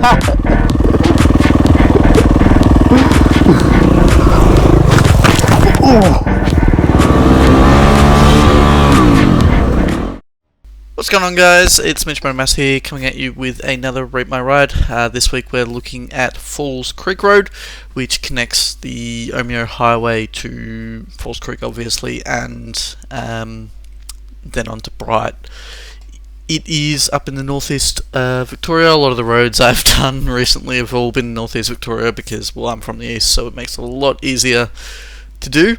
What's going on, guys? It's MitchMotoMaths here, coming at you with another Rate My Ride. This week we're looking at Falls Creek Road, which connects the Omeo Highway to Falls Creek, obviously, and then on to Bright. It is up in the northeast Victoria. A lot of the roads I've done recently have all been in northeast Victoria because, well, I'm from the east, so it makes it a lot easier to do.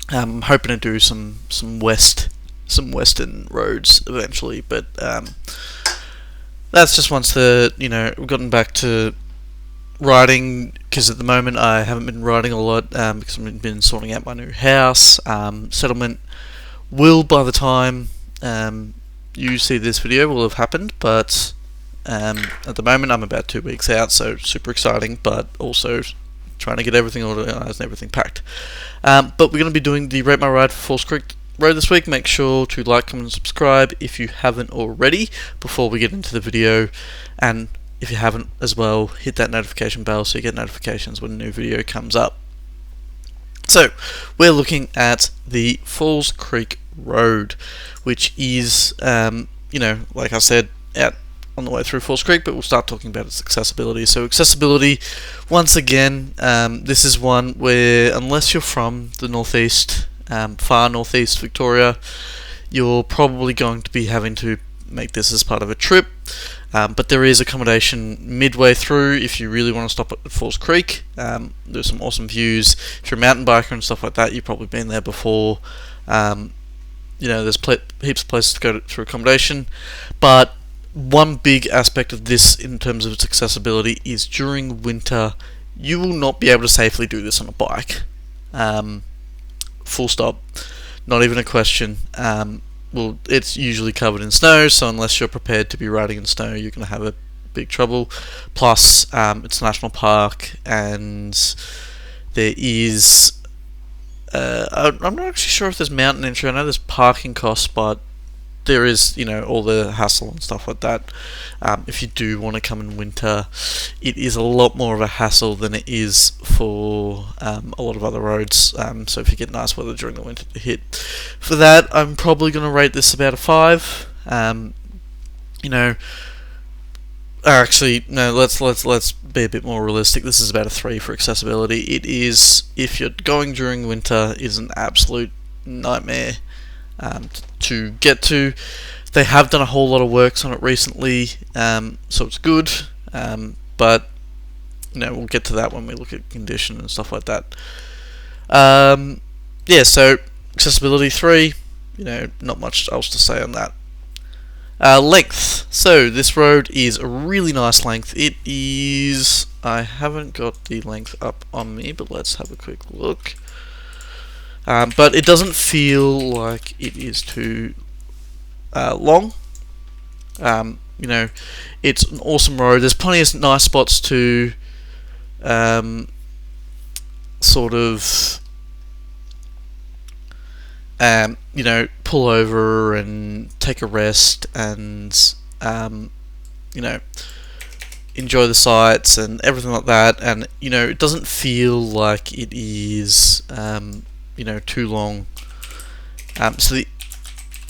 I'm hoping to do some western roads eventually, but that's just once we've gotten back to riding, because at the moment I haven't been riding a lot because I've been sorting out my new house. Settlement will, by the time you see this video, will have happened, but at the moment I'm about 2 weeks out, so super exciting, but also trying to get everything organised and everything packed. But we're going to be doing the Rate My Ride for Falls Creek Road this week. Make sure to like, comment and subscribe if you haven't already before we get into the video, and if you haven't as well, hit that notification bell so you get notifications when a new video comes up. So we're looking at the Falls Creek Road, which is like I said, out on the way through Falls Creek, but we'll start talking about its accessibility. So accessibility, once again, this is one where, unless you're from the northeast, far northeast Victoria, you're probably going to be having to make this as part of a trip, but there is accommodation midway through if you really want to stop at Falls Creek. There's some awesome views. If you're a mountain biker and stuff like that, you've probably been there before. There's heaps of places to go through accommodation, but one big aspect of this in terms of its accessibility is during winter you will not be able to safely do this on a bike. Full stop, not even a question. Well, it's usually covered in snow, so unless you're prepared to be riding in snow, you're going to have a big trouble. Plus, it's a national park, and there is I'm not actually sure if there's mountain entry. I know there's parking costs, but there is, all the hassle and stuff like that. If you do want to come in winter, it is a lot more of a hassle than it is for a lot of other roads. So if you get nice weather during the winter to hit, for that, I'm probably going to rate this about a 5. Actually, no. Let's be a bit more realistic. This is about a 3 for accessibility. It is, if you're going during winter, is an absolute nightmare to get to. They have done a whole lot of works on it recently, so it's good, but we'll get to that when we look at condition and stuff like that. So accessibility 3, not much else to say on that. Length. So this road is a really nice length. It is, I haven't got the length up on me, but let's have a quick look. But it doesn't feel like it is too long. It's an awesome road. There's plenty of nice spots to pull over and take a rest and enjoy the sights and everything like that. And it doesn't feel like it is too long.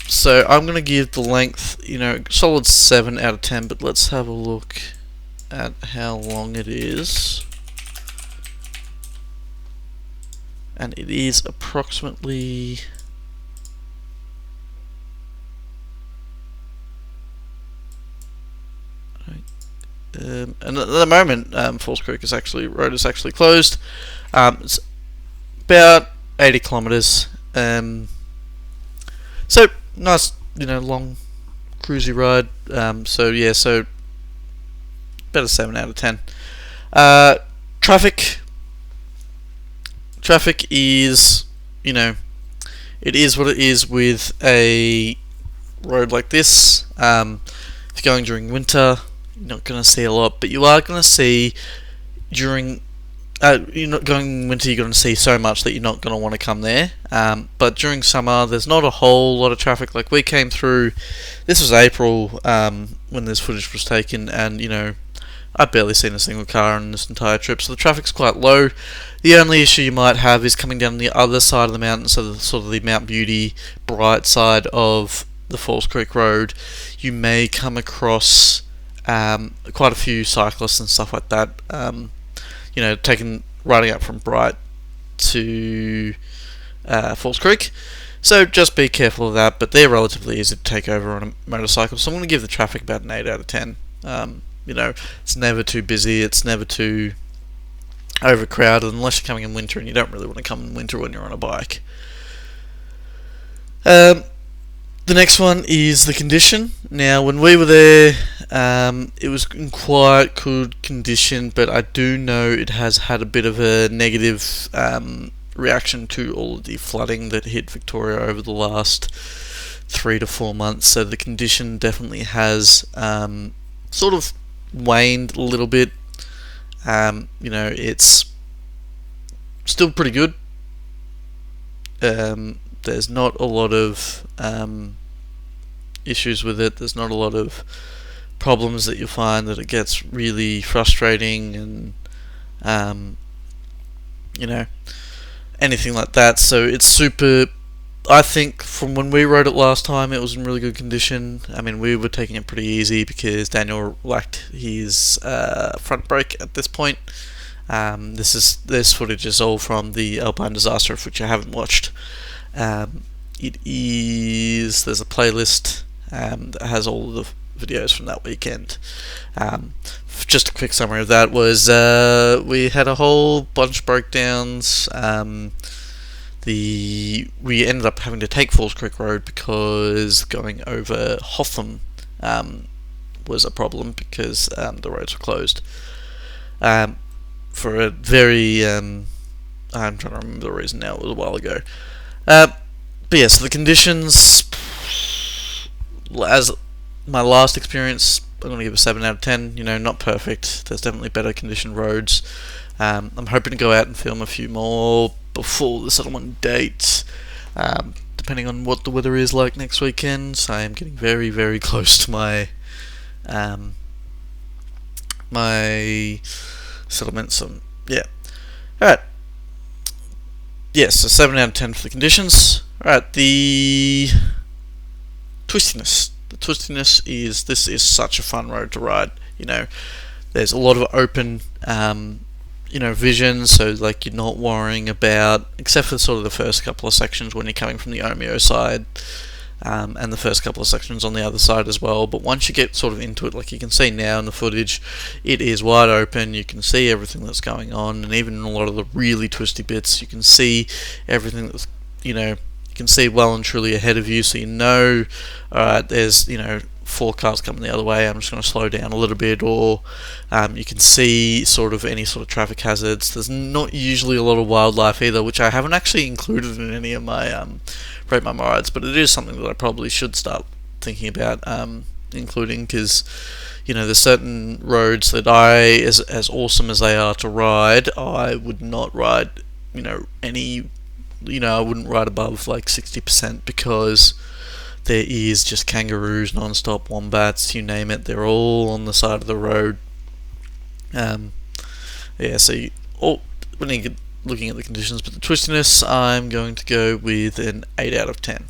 So I'm going to give the length, solid 7 out of 10, but let's have a look at how long it is. And it is approximately, and at the moment, Falls Creek road is actually closed. It's about 80 kilometers. So nice, long cruisy ride. So about a 7 out of 10. Traffic is, it is what it is with a road like this. If you're going during winter, you're not going to see a lot, but you are going to see during you're not going winter, you're going to see so much that you're not going to want to come there. But during summer, there's not a whole lot of traffic. Like we came through, this was April when this footage was taken, and I've barely seen a single car on this entire trip, so the traffic's quite low. The only issue you might have is coming down the other side of the mountain, so the sort of the Mount Beauty bright side of the Falls Creek Road. You may come across quite a few cyclists and stuff like that. Riding up from Bright to Falls Creek. So just be careful of that, but they're relatively easy to take over on a motorcycle. So I'm going to give the traffic about an 8 out of 10. It's never too busy, it's never too overcrowded, unless you're coming in winter, and you don't really want to come in winter when you're on a bike. The next one is the condition. Now, when we were there, it was in quite good condition, but I do know it has had a bit of a negative reaction to all of the flooding that hit Victoria over the last 3 to 4 months. So the condition definitely has sort of waned a little bit. It's still pretty good. There's not a lot of issues with it. There's not a lot of problems that you'll find that it gets really frustrating and anything like that. So it's super. I think from when we rode it last time, it was in really good condition. I mean, we were taking it pretty easy because Daniel lacked his front brake at this point. This footage is all from the Alpine Disaster, which I haven't watched. There's a playlist that has all of the videos from that weekend. Just a quick summary of that was we had a whole bunch of breakdowns. We ended up having to take Falls Creek Road because going over Hotham was a problem because the roads were closed for a very I'm trying to remember the reason now, it was a while ago. But yeah, so the conditions, as my last experience, I'm going to give a 7 out of 10. Not perfect. There's definitely better conditioned roads. I'm hoping to go out and film a few more before the settlement date, depending on what the weather is like next weekend. So I am getting very, very close to my my settlement. So yeah, all right. Yes, so 7 out of 10 for the conditions. Alright, the Twistiness. The Twistiness this is such a fun road to ride. There's a lot of open, vision, so like you're not worrying about, except for sort of the first couple of sections when you're coming from the Omeo side, and the first couple of sections on the other side as well. But once you get sort of into it, like you can see now in the footage, it is wide open. You can see everything that's going on, and even in a lot of the really twisty bits, you can see everything that's, you can see well and truly ahead of you, so alright, there's 4 cars coming the other way, I'm just going to slow down a little bit, or you can see sort of any sort of traffic hazards. There's not usually a lot of wildlife either, which I haven't actually included in any of my rate my rides, but it is something that I probably should start thinking about including, because there's certain roads that as awesome as they are to ride, I would not ride I wouldn't ride above like 60%, because there is just kangaroos non-stop, wombats, you name it, they're all on the side of the road. So when you get looking at the conditions, but the twistiness, I'm going to go with an 8 out of 10.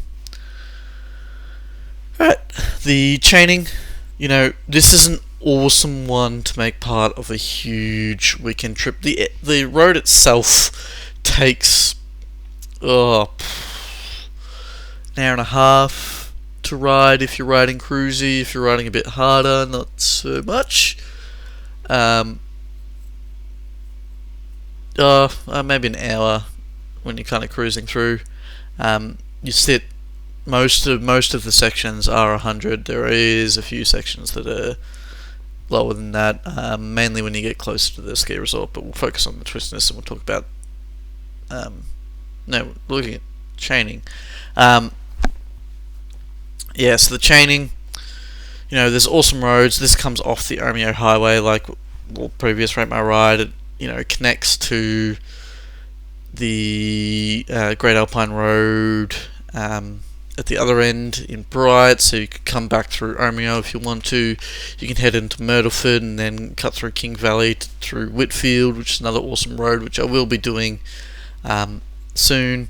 Alright, the chaining, this is an awesome one to make part of a huge weekend trip. The road itself takes an hour and a half to ride if you're riding cruisy. If you're riding a bit harder, not so much. Maybe an hour when you're kind of cruising through. You sit. Most of the sections are 100. There is a few sections that are lower than that, mainly when you get closer to the ski resort. But we'll focus on the twistiness, and we'll talk about looking at chaining. So the chaining, there's awesome roads. This comes off the Omeo Highway, like previous Rate My Ride. It connects to the Great Alpine Road, at the other end in Bright, so you could come back through Omeo if you want to. You can head into Myrtleford and then cut through King Valley through Whitfield, which is another awesome road, which I will be doing soon.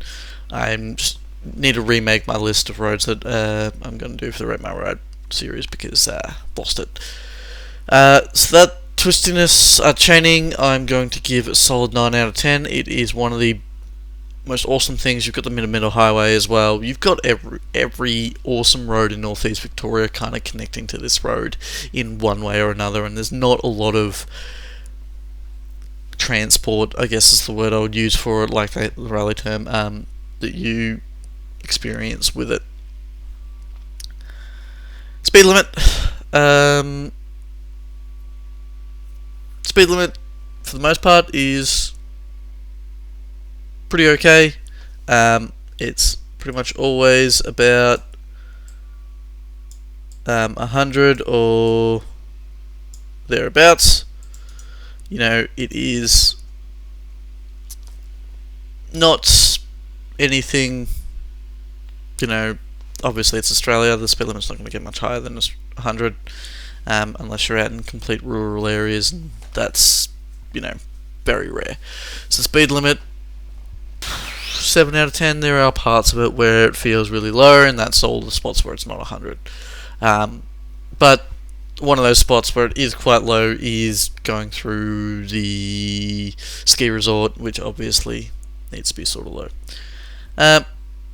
I just need to remake my list of roads that I'm going to do for the Rate My Ride series because I lost it. So that Twistiness chaining, I'm going to give a solid 9 out of 10. It is one of the most awesome things. You've got the Middle Highway as well. You've got every awesome road in Northeast Victoria kind of connecting to this road in one way or another, and there's not a lot of transport, I guess is the word I would use for it, like the rally term, that you experience with it. Speed limit. Speed limit, for the most part, is pretty okay. It's pretty much always about 100 or thereabouts. You know, it is not anything, you know, obviously it's Australia, the speed limit's not going to get much higher than 100, unless you're out in complete rural areas, and that's, you know, very rare. So speed limit, 7 out of 10. There are parts of it where it feels really low, and that's all the spots where it's not 100. But one of those spots where it is quite low is going through the ski resort, which obviously needs to be sort of low.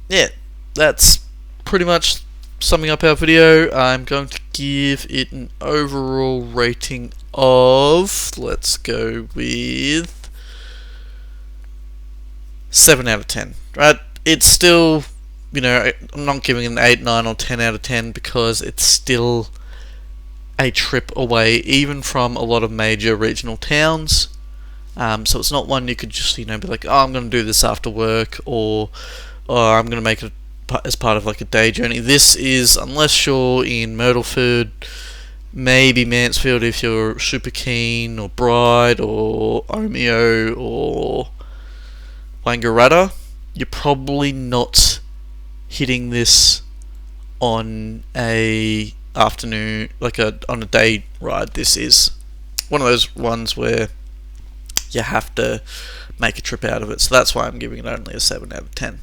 Yeah, that's pretty much summing up our video. I'm going to give it an overall rating of, let's go with 7 out of 10. Right? It's still, you know, I'm not giving it an 8, 9 or 10 out of 10 because it's still a trip away even from a lot of major regional towns. So it's not one you could just, you know, be like, oh, I'm going to do this after work, or I'm going to make it as part of like a day journey. This is, unless you're in Myrtleford, maybe Mansfield if you're super keen, or Bright, or Omeo, or Wangaratta, you're probably not hitting this on a afternoon, like on a day ride. This is one of those ones where you have to make a trip out of it, so that's why I'm giving it only a 7 out of 10.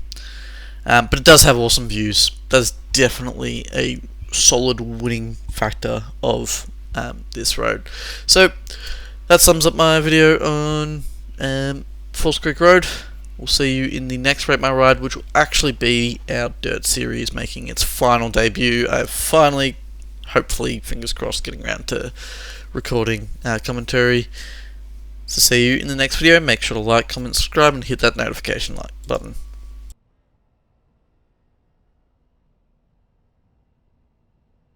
But it does have awesome views. That's definitely a solid winning factor of this road. So that sums up my video on Falls Creek Road. We'll see you in the next Rate My Ride, which will actually be our dirt series making its final debut. I've finally, hopefully, fingers crossed, getting around to recording commentary. So see you in the next video. Make sure to like, comment, subscribe, and hit that notification button.